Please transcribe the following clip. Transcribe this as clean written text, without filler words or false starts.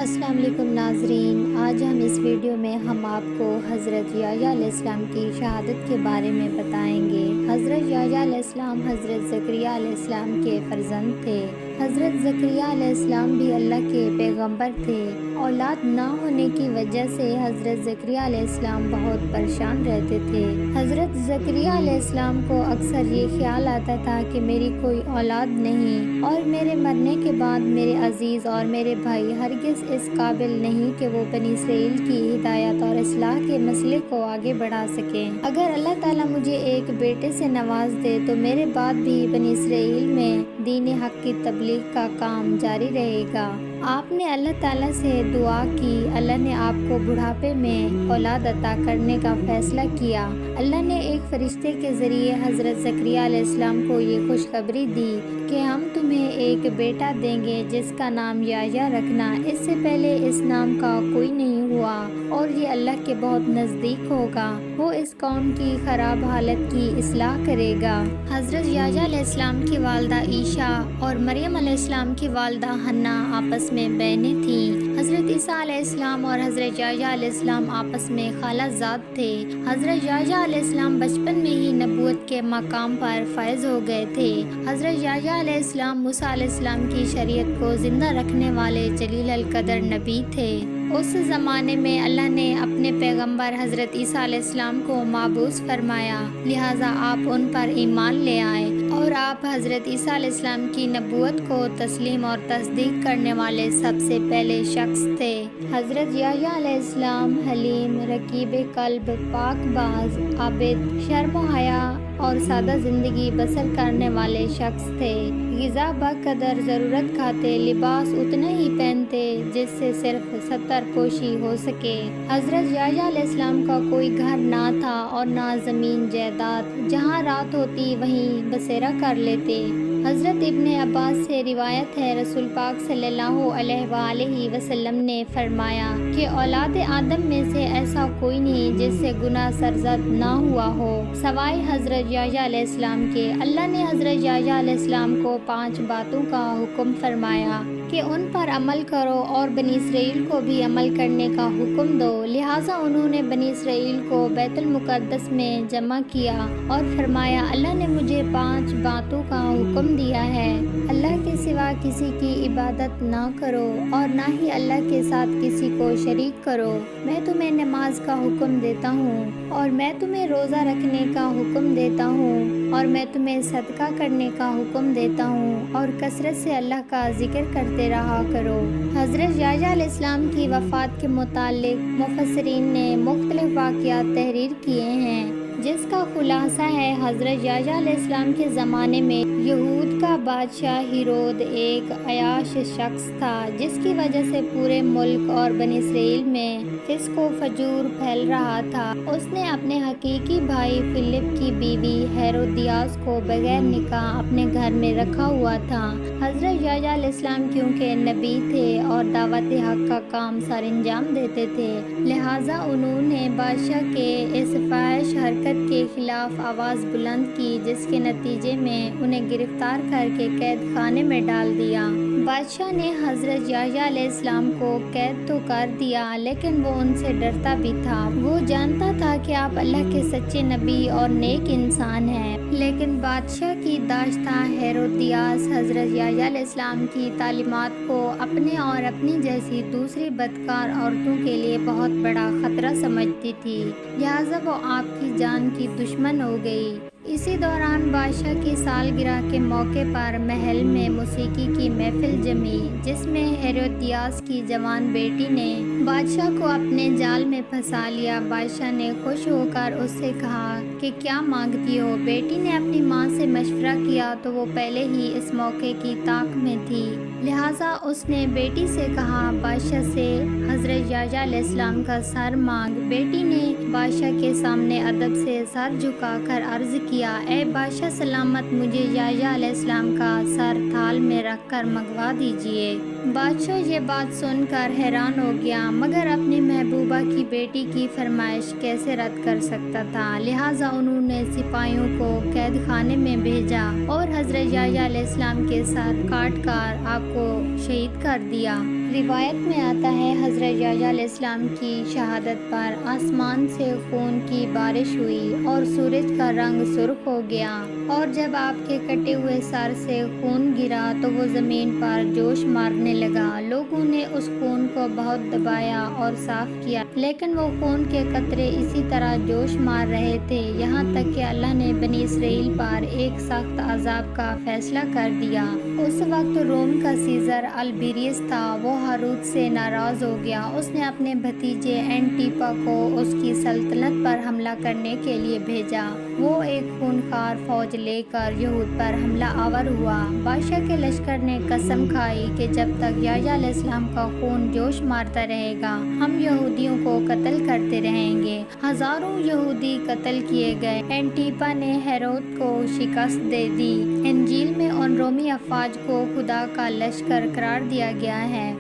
السلام علیکم ناظرین، آج ہم اس ویڈیو میں آپ کو حضرت یحییٰ علیہ السلام کی شہادت کے بارے میں بتائیں گے۔ حضرت یحییٰ علیہ السلام حضرت زکریا علیہ السلام کے فرزند تھے۔ حضرت زکریا علیہ السلام بھی اللہ کے پیغمبر تھے۔ اولاد نہ ہونے کی وجہ سے حضرت زکریا علیہ السلام بہت پریشان رہتے تھے۔ حضرت زکریا علیہ السلام کو اکثر یہ خیال آتا تھا کہ میری کوئی اولاد نہیں اور میرے مرنے کے بعد میرے عزیز اور میرے بھائی ہرگز اس قابل نہیں کہ وہ بنی اسرائیل کی ہدایت اور اصلاح کے مسئلے کو آگے بڑھا سکیں۔ اگر اللہ تعالیٰ مجھے ایک بیٹے سے نواز دے تو میرے بعد بھی بنی اسرائیل میں دین حق کی تبلیغ کا کام جاری رہے گا۔ آپ نے اللہ تعالیٰ سے دعا کی، اللہ نے آپ کو بڑھاپے میں اولاد عطا کرنے کا فیصلہ کیا۔ اللہ نے ایک فرشتے کے ذریعے حضرت زکریا علیہ السلام کو یہ خوشخبری دی کہ ہم تمہیں ایک بیٹا دیں گے جس کا نام یحییٰ رکھنا، اس سے پہلے اس نام کا کوئی نہیں ہوا اور یہ اللہ کے بہت نزدیک ہوگا، وہ اس قوم کی خراب حالت کی اصلاح کرے گا۔ حضرت یحییٰ علیہ السلام کی والدہ عیشا اور مریم علیہ السلام کی والدہ حنا آپس میں بہنیں تھیں۔ حضرت عیسیٰ علیہ السلام اور حضرت یحییٰ علیہ السلام آپس میں خالہ زاد تھے۔ حضرت یحییٰ علیہ السلام بچپن میں ہی نبوت کے مقام پر فائز ہو گئے تھے۔ حضرت یحییٰ علیہ السلام موسیٰ علیہ السلام کی شریعت کو زندہ رکھنے والے جلیل القدر نبی تھے۔ اس زمانے میں اللہ نے اپنے پیغمبر حضرت عیسیٰ علیہ السلام کو مبعوث فرمایا، لہٰذا آپ ان پر ایمان لے آئے اور آپ حضرت عیسیٰ علیہ السلام کی نبوت کو تسلیم اور تصدیق کرنے والے سب سے پہلے شخص تھے۔ حضرت یحییٰ علیہ السلام حلیم، رقیب قلب، پاک باز، عابد، شرم و حیا اور سادہ زندگی بسر کرنے والے شخص تھے۔ غذا بقدر ضرورت کھاتے، لباس اتنا ہی پہنتے جس سے صرف ستر پوشی ہو سکے۔ حضرت یحییٰ علیہ السلام کا کوئی گھر نہ تھا اور نہ زمین جائیداد، جہاں رات ہوتی وہیں بسیرا کر لیتے۔ حضرت ابن عباس سے روایت ہے، رسول پاک صلی اللہ علیہ وآلہ وسلم نے فرمایا کہ اولاد آدم میں سے ایسا کوئی نہیں جس سے گناہ سرزد نہ ہوا ہو سوائے حضرت یحییٰ علیہ السلام کے۔ اللہ نے حضرت یحییٰ علیہ السلام کو 5 باتوں کا حکم فرمایا کہ ان پر عمل کرو اور بنی اسرائیل کو بھی عمل کرنے کا حکم دو، لہٰذا انہوں نے بنی اسرائیل کو بیت المقدس میں جمع کیا اور فرمایا، اللہ نے مجھے 5 باتوں کا حکم دیا ہے، اللہ کے سوا کسی کی عبادت نہ کرو اور نہ ہی اللہ کے ساتھ کسی کو شریک کرو، میں تمہیں نماز کا حکم دیتا ہوں اور میں تمہیں روزہ رکھنے کا حکم دیتا ہوں اور میں تمہیں صدقہ کرنے کا حکم دیتا ہوں اور کثرت سے اللہ کا ذکر کرتے رہا کرو۔ حضرت یحییٰ علیہ السلام کی وفات کے متعلق مفسرین نے مختلف واقعات تحریر کیے ہیں، جس کا خلاصہ ہے حضرت یحییٰ علیہ السلام کے زمانے میں یہود کا بادشاہ ہیرود ایک عیاش شخص تھا، جس کی وجہ سے پورے ملک اور بنی اسرائیل میں فسق و فجور پھیل رہا تھا۔ اس نے اپنے حقیقی بھائی فلپ کی بیوی ہیرودیاس کو بغیر نکاح اپنے گھر میں رکھا ہوا تھا۔ حضرت یحییٰ علیہ السلام کیونکہ نبی تھے اور دعوت حق کا کام سر انجام دیتے تھے، لہٰذا انہوں نے بادشاہ کے اس فاحش حرکت کے خلاف آواز بلند کی، جس کے نتیجے میں انہیں گرفتار کر کے قید خانے میں ڈال دیا۔ بادشاہ نے حضرت یحییٰ علیہ السلام کو قید تو کر دیا، لیکن وہ ان سے ڈرتا بھی تھا۔ وہ جانتا تھا کہ آپ اللہ کے سچے نبی اور نیک انسان ہیں، لیکن بادشاہ کی داشتہ ہیرودیاس حضرت یحییٰ علیہ السلام کی تعلیمات کو اپنے اور اپنی جیسی دوسری بدکار عورتوں کے لیے بہت بڑا خطرہ سمجھتی تھی، لہٰذا وہ آپ کی جان کی دشمن ہو گئی۔ اسی دوران بادشاہ کی سالگرہ کے موقع پر محل میں موسیقی کی محفل جمی، جس میں ہیرودیاس کی جوان بیٹی نے بادشاہ کو اپنے جال میں پھنسا لیا۔ بادشاہ نے خوش ہو کر اس سے کہا کہ کیا مانگتی ہو؟ بیٹی نے اپنی ماں سے مشورہ کیا تو وہ پہلے ہی اس موقع کی طاق میں تھی، لہٰذا اس نے بیٹی سے کہا، بادشاہ سے حضرت یحییٰ علیہ السلام کا سر مانگ۔ بیٹی نے بادشاہ کے سامنے ادب سے سر جھکا کر عرض کیا، اے بادشاہ سلامت، مجھے یحییٰ علیہ السلام کا سر تھال میں رکھ کر منگوا دیجیے۔ بادشاہ یہ بات سن کر حیران ہو گیا، مگر اپنی محبوبہ کی بیٹی کی فرمائش کیسے رد کر سکتا تھا، لہٰذا انہوں نے سپاہیوں کو قید خانے میں بھیجا اور حضرت یحییٰ علیہ السلام کے سر کاٹ کر آپ کو شہید کر دیا۔ روایت میں آتا ہے حضرت یحییٰ علیہ السلام کی شہادت پر آسمان سے خون کی بارش ہوئی اور سورج کا رنگ سرخ ہو گیا، اور جب آپ کے کٹے ہوئے سر سے خون گرا تو وہ زمین پر جوش مارنے لگا۔ لوگوں نے اس خون کو بہت دبایا اور صاف کیا، لیکن وہ خون کے قطرے اسی طرح جوش مار رہے تھے، یہاں تک کہ اللہ نے بنی اسرائیل پر ایک سخت عذاب کا فیصلہ کر دیا۔ اس وقت روم کا سیزر البریس تھا، وہ ہاروت سے ناراض ہو گیا۔ اس نے اپنے بھتیجے اینٹیپا کو اس کی سلطنت پر حملہ کرنے کے لیے بھیجا۔ وہ ایک خونخوار فوج لے کر یہود پر حملہ آور ہوا۔ بادشاہ کے لشکر نے قسم کھائی کہ جب تک یحییٰ علیہ السلام کا خون جوش مارتا رہے گا، ہم یہودیوں کو قتل کرتے رہیں گے۔ ہزاروں یہودی قتل کیے گئے۔ اینٹیپا نے ہیرود کو شکست دے دی۔ انجیل میں ان رومی افواج کو خدا کا لشکر قرار دیا گیا ہے۔